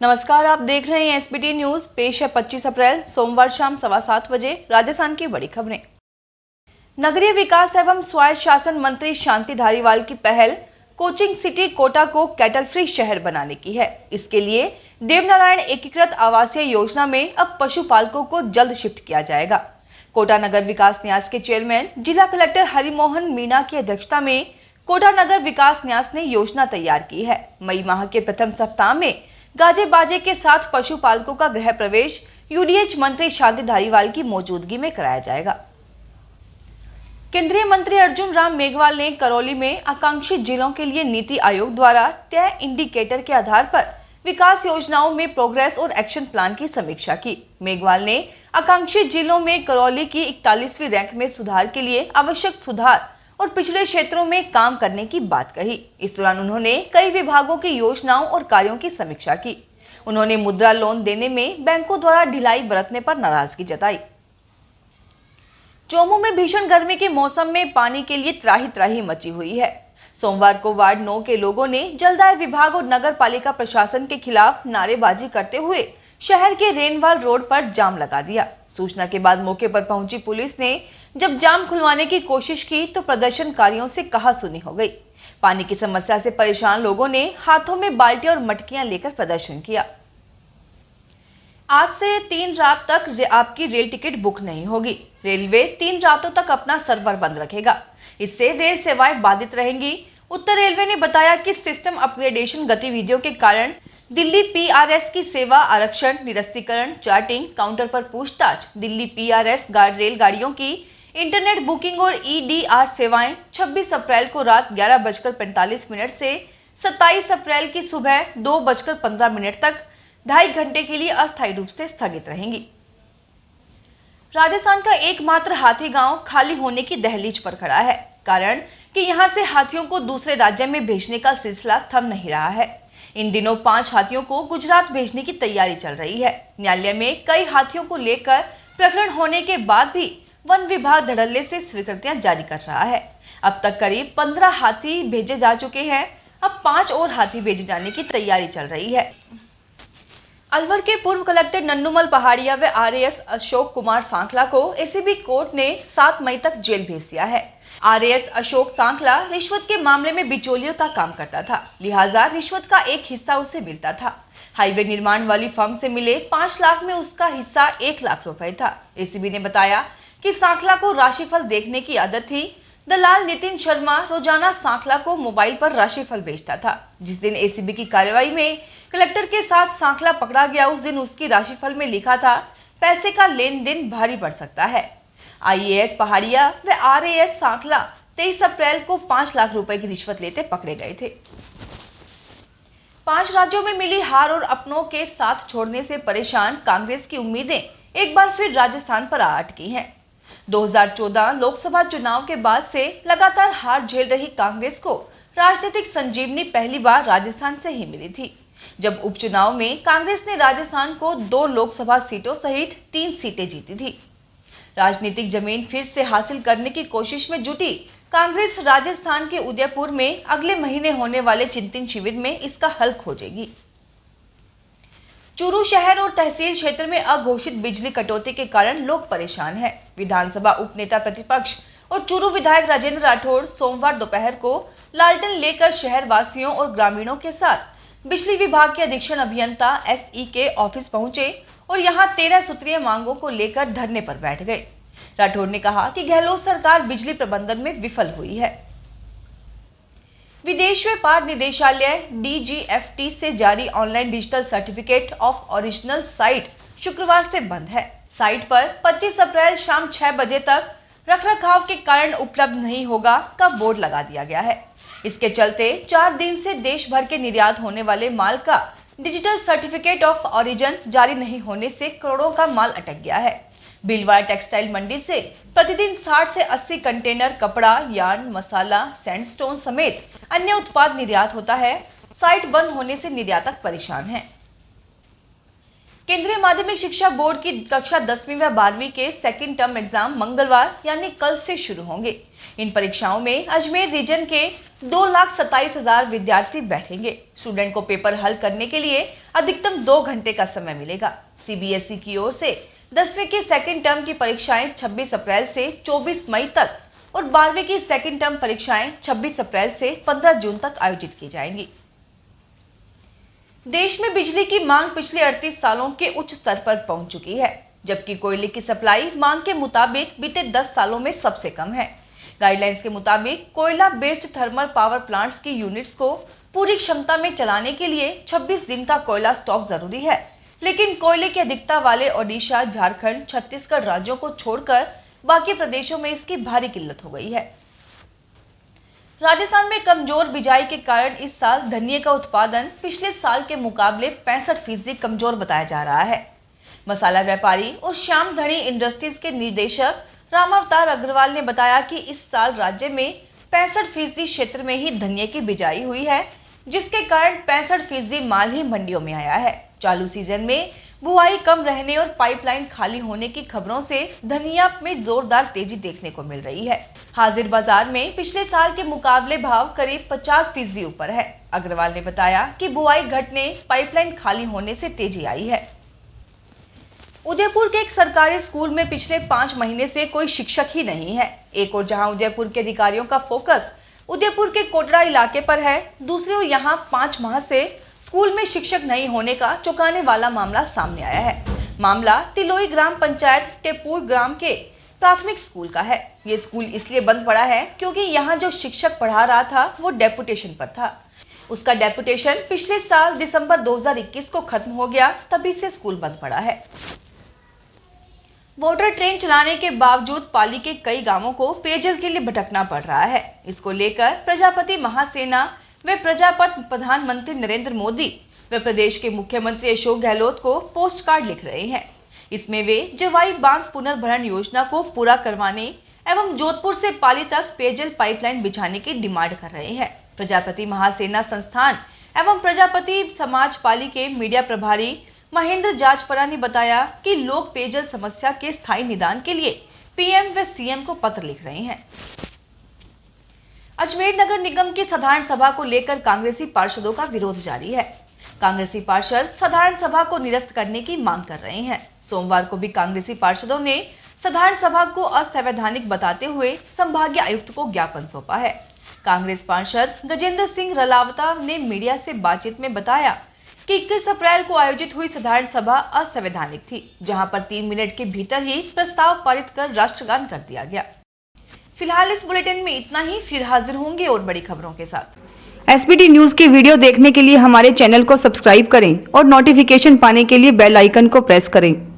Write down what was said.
नमस्कार, आप देख रहे हैं एसबीटी न्यूज। पेश है 25 अप्रैल सोमवार शाम 7:15 बजे राजस्थान की बड़ी खबरें। नगरीय विकास एवं स्वायत्त शासन मंत्री शांति धारीवाल की पहल कोचिंग सिटी कोटा को कैटल फ्री शहर बनाने की है। इसके लिए देवनारायण एकीकृत आवासीय योजना में अब पशुपालकों को जल्द शिफ्ट किया जाएगा। कोटा नगर विकास न्यास के चेयरमैन जिला कलेक्टर हरिमोहन मीणा की अध्यक्षता में कोटा नगर विकास न्यास ने योजना तैयार की है। मई माह के प्रथम सप्ताह में गाजे बाजे के साथ पशुपालकों का गृह प्रवेश यूडीएच मंत्री शांति धारीवाल की मौजूदगी में कराया जाएगा। केंद्रीय मंत्री अर्जुन राम मेघवाल ने करौली में आकांक्षी जिलों के लिए नीति आयोग द्वारा तय इंडिकेटर के आधार पर विकास योजनाओं में प्रोग्रेस और एक्शन प्लान की समीक्षा की। मेघवाल ने आकांक्षी जिलों में करौली की 41वीं रैंक में सुधार के लिए आवश्यक सुधार और पिछड़े क्षेत्रों में काम करने की बात कही। इस दौरान उन्होंने कई विभागों की योजनाओं और कार्यों की समीक्षा की। उन्होंने मुद्रा लोन देने में बैंकों द्वारा ढिलाई बरतने पर नाराजगी जताई। चोमू में भीषण गर्मी के मौसम में पानी के लिए त्राही त्राही मची हुई है। सोमवार को वार्ड 9 के लोगों ने जलदाय विभाग और नगर पालिका प्रशासन के खिलाफ नारेबाजी करते हुए शहर के रेनवाल रोड पर जाम लगा दिया। सूचना के बाद मौके पर पहुंची पुलिस ने जब जाम खुलवाने की कोशिश की तो प्रदर्शनकारियों से कहासुनी हो गई। पानी की समस्या से परेशान लोगों ने हाथों में बाल्टी और मटकियां लेकर प्रदर्शन किया। आज से 3 रात तक आपकी रेल टिकट बुक नहीं होगी। रेलवे 3 रातों तक अपना सर्वर बंद रखेगा। इससे रेल सेवाएं बाधित रहेंगी। उत्तर रेलवे ने बताया कि सिस्टम अपग्रेडेशन गतिविधियों के कारण दिल्ली पीआरएस की सेवा आरक्षण, निरस्तीकरण, चार्टिंग, काउंटर पर पूछताछ, दिल्ली पीआरएस रेलगाड़ियों की इंटरनेट बुकिंग और ईडीआर सेवाएं 26 अप्रैल को रात 11:45 से 27 अप्रैल की सुबह 2:15 तक 2.5 घंटे के लिए अस्थायी रूप से स्थगित रहेंगी। राजस्थान का एकमात्र हाथी गांव खाली होने की दहलीज पर खड़ा है। कारण कि यहां से हाथियों को दूसरे राज्य में भेजने का सिलसिला थम नहीं रहा है। इन दिनों 5 हाथियों को गुजरात भेजने की तैयारी चल रही है। न्यायालय में कई हाथियों को लेकर प्रकरण होने के बाद भी वन विभाग धड़ल्ले से स्वीकृतियां जारी कर रहा है। अब तक करीब 15 हाथी भेजे जा चुके हैं। अब 5 और हाथी भेजे जाने की तैयारी चल रही है। अलवर के पूर्व कलेक्टर नन्नूमल पहाड़िया व आरएएस अशोक कुमार सांखला को एसीबी कोर्ट ने 7 मई तक जेल भेज दिया है। आरएएस अशोक सांखला रिश्वत के मामले में बिचौलियों का काम करता था, लिहाजा रिश्वत का एक हिस्सा उसे मिलता था। हाईवे निर्माण वाली फर्म से मिले 5 लाख में उसका हिस्सा 1 लाख रुपए था। एसीबी ने बताया कि सांखला को राशिफल देखने की आदत थी। दलाल नितिन शर्मा रोजाना सांखला को मोबाइल पर राशिफल बेचता था। जिस दिन एसीबी की कार्रवाई में कलेक्टर के साथ सांखला पकड़ा गया, उस दिन उसकी राशिफल में लिखा था पैसे का लेन देन भारी पड़ सकता है। आईएएस पहाड़िया व आरएएस सांखला 23 अप्रैल को 5 लाख रुपए की रिश्वत लेते पकड़े गए थे। 5 राज्यों में मिली हार और अपनों के साथ छोड़ने से परेशान कांग्रेस की उम्मीदें एक बार फिर राजस्थान पर आ अटकी हैं। 2014 लोकसभा चुनाव के बाद से लगातार हार झेल रही कांग्रेस को राजनीतिक संजीवनी पहली बार राजस्थान से ही मिली थी, जब उपचुनाव में कांग्रेस ने राजस्थान को 2 लोकसभा सीटों सहित 3 सीटें जीती थी। राजनीतिक जमीन फिर से हासिल करने की कोशिश में जुटी कांग्रेस राजस्थान के उदयपुर में अगले महीने होने वाले चिंतन शिविर में इसका हल खोजेगी। चूरू शहर और तहसील क्षेत्र में अघोषित बिजली कटौती के कारण लोग परेशान हैं। विधानसभा उपनेता प्रतिपक्ष और चूरू विधायक राजेंद्र राठौड़ सोमवार दोपहर को लालटेन लेकर शहर वासियों और ग्रामीणों के साथ बिजली विभाग के अधीक्षण अभियंता एसई के ऑफिस पहुंचे और यहां 13 सूत्रीय मांगों को लेकर धरने पर बैठ गए। राठौड़ ने कहा कि गहलोत सरकार बिजली प्रबंधन में विफल हुई है। विदेश व्यापार निदेशालय डीजीएफटी से जारी online digital certificate of original site शुक्रवार से बंद है। साइट पर 25 अप्रैल शाम 6 बजे तक रखरखाव के कारण उपलब्ध नहीं होगा का बोर्ड लगा दिया गया है। इसके चलते 4 दिन से देश भर के निर्यात होने वाले माल का डिजिटल सर्टिफिकेट ऑफ ओरिजिन जारी नहीं होने से करोड़ों का माल अटक गया है। भीलवाड़ा टेक्सटाइल मंडी से प्रतिदिन 60 से 80 कंटेनर कपड़ा, यार्न, मसाला, सैंडस्टोन समेत अन्य उत्पाद निर्यात होता है। साइट बंद होने से निर्यातक परेशान हैं। केंद्रीय माध्यमिक शिक्षा बोर्ड की कक्षा 10वीं व 12वीं के सेकंड टर्म एग्जाम मंगलवार यानी कल से शुरू होंगे। इन परीक्षाओं में अजमेर रीजन के 2,27,000 विद्यार्थी बैठेंगे। स्टूडेंट को पेपर हल करने के लिए अधिकतम 2 घंटे का समय मिलेगा। सीबीएसई की ओर से 10वीं की सेकंड टर्म की परीक्षाएं 26 अप्रैल से 24 मई तक और 12वीं की सेकंड टर्म परीक्षाएं 26 अप्रैल से 15 जून तक आयोजित की जाएंगी। देश में बिजली की मांग पिछले 38 सालों के उच्च स्तर पर पहुंच चुकी है, जबकि कोयले की सप्लाई मांग के मुताबिक बीते 10 सालों में सबसे कम है। गाइडलाइंस के मुताबिक कोयला बेस्ड थर्मल पावर प्लांट्स की यूनिट्स को पूरी क्षमता में चलाने के लिए 26 दिन का कोयला स्टॉक जरूरी है, लेकिन कोयले की अधिकता वाले ओडिशा, झारखंड, छत्तीसगढ़ राज्यों को छोड़कर बाकी प्रदेशों में इसकी भारी किल्लत हो गई है। राजस्थान में कमजोर बिजाई के कारण इस साल धनिये का उत्पादन पिछले साल के मुकाबले 65% कमजोर बताया जा रहा है। मसाला व्यापारी और श्याम धनी इंडस्ट्रीज के निदेशक रामावतार अग्रवाल ने बताया कि इस साल राज्य में 65% क्षेत्र में ही धनिये की बिजाई हुई है, जिसके कारण 65% माल ही मंडियों में आया है। चालू सीजन में बुआई कम रहने और पाइपलाइन खाली होने की खबरों से धनिया में जोरदार तेजी देखने को मिल रही है। हाजिर बाजार में पिछले साल के मुकाबले भाव करीब 50% ऊपर है। अग्रवाल ने बताया कि बुआई घटने, पाइपलाइन खाली होने से तेजी आई है। उदयपुर के एक सरकारी स्कूल में पिछले 5 महीने से कोई शिक्षक ही नहीं है। एक ओर जहां उदयपुर के अधिकारियों का फोकस उदयपुर के कोटड़ा इलाके पर है, दूसरी ओर यहां 5 माह से स्कूल में शिक्षक नहीं होने का चौंकाने वाला मामला सामने आया है। मामला तिलोई ग्राम पंचायत टेपुर ग्राम के प्राथमिक स्कूल का है। ये स्कूल इसलिए बंद पड़ा है क्योंकि यहाँ जो शिक्षक पढ़ा रहा था वो डेपुटेशन पर था। उसका डेपुटेशन पिछले साल दिसंबर 2021 को खत्म हो गया, तभी से स्कूल बंद पड़ा है। वाटर ट्रेन चलाने के बावजूद पाली के कई गांवों को पेयजल के लिए भटकना पड़ रहा है। इसको लेकर प्रजापति महासेना वे प्रजापत प्रधानमंत्री नरेंद्र मोदी व प्रदेश के मुख्यमंत्री अशोक गहलोत को पोस्ट कार्ड लिख रहे हैं। इसमें वे जवाई बांध पुनर्भरण योजना को पूरा करवाने एवं जोधपुर से पाली तक पेयजल पाइपलाइन बिछाने की डिमांड कर रहे हैं। प्रजापति महासेना संस्थान एवं प्रजापति समाज पाली के मीडिया प्रभारी महेंद्र जाजपरा ने बताया कि लोग पेयजल समस्या के स्थायी निदान के लिए पीएम व सीएम को पत्र लिख रहे हैं। अजमेर नगर निगम की साधारण सभा को लेकर कांग्रेसी पार्षदों का विरोध जारी है। कांग्रेसी पार्षद साधारण सभा को निरस्त करने की मांग कर रहे हैं। सोमवार को भी कांग्रेसी पार्षदों ने साधारण सभा को असंवैधानिक बताते हुए संभागीय आयुक्त को ज्ञापन सौंपा है। कांग्रेस पार्षद गजेंद्र सिंह रलावता ने मीडिया से बातचीत में बताया कि 21 अप्रैल को आयोजित हुई साधारण सभा असंवैधानिक थी, जहां पर 3 मिनट के भीतर ही प्रस्ताव पारित कर राष्ट्रगान कर दिया गया। फिलहाल इस बुलेटिन में इतना ही, फिर हाजिर होंगे और बड़ी खबरों के साथ। एसबीटी न्यूज के वीडियो देखने के लिए हमारे चैनल को सब्सक्राइब करें और नोटिफिकेशन पाने के लिए बेल आइकन को प्रेस करें।